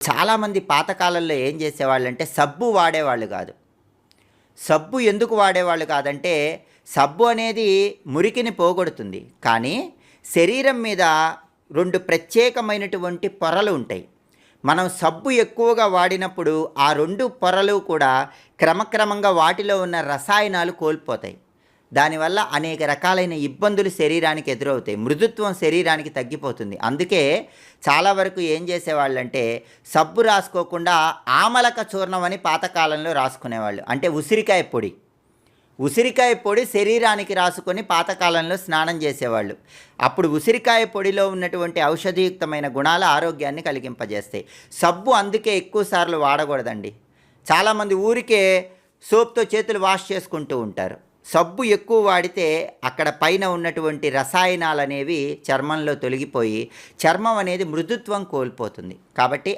చాలామంది పాతకాలంలో ఏం చేసేవాళ్ళంటే సబ్బు వాడేవాళ్ళు కాదు. సబ్బు ఎందుకు వాడేవాళ్ళు కాదంటే, సబ్బు అనేది మురికిని పోగొడుతుంది. కానీ శరీరం మీద 2 ప్రత్యేకమైనటువంటి పొరలు ఉంటాయి. మనం సబ్బు ఎక్కువగా వాడినప్పుడు ఆ 2 పొరలు కూడా క్రమక్రమంగా వాటిలో ఉన్న రసాయనాలు కోల్పోతాయి. దానివల్ల అనేక రకాలైన ఇబ్బందులు శరీరానికి ఎదురవుతాయి. మృదుత్వం శరీరానికి తగ్గిపోతుంది. అందుకే చాలా వరకు ఏం చేసేవాళ్ళంటే సబ్బు రాసుకోకుండా ఆమలక చూర్ణం అని పాతకాలంలో రాసుకునేవాళ్ళు. అంటే ఉసిరికాయ పొడి. ఉసిరికాయ పొడి శరీరానికి రాసుకొని పాతకాలంలో స్నానం చేసేవాళ్ళు. అప్పుడు ఉసిరికాయ పొడిలో ఉన్నటువంటి ఔషధీయుక్తమైన గుణాలు ఆరోగ్యాన్ని కలిగింపజేస్తాయి. సబ్బు అందుకే ఎక్కువ సార్లు వాడకూడదండి. చాలామంది ఊరికే సోప్తో చేతులు వాష్ చేసుకుంటూ ఉంటారు. సబ్బు ఎక్కువ వాడితే అక్కడ పైన ఉన్నటువంటి రసాయనాలు అనేవి చర్మంలో తొలగిపోయి చర్మం అనేది మృదుత్వం కోల్పోతుంది. కాబట్టి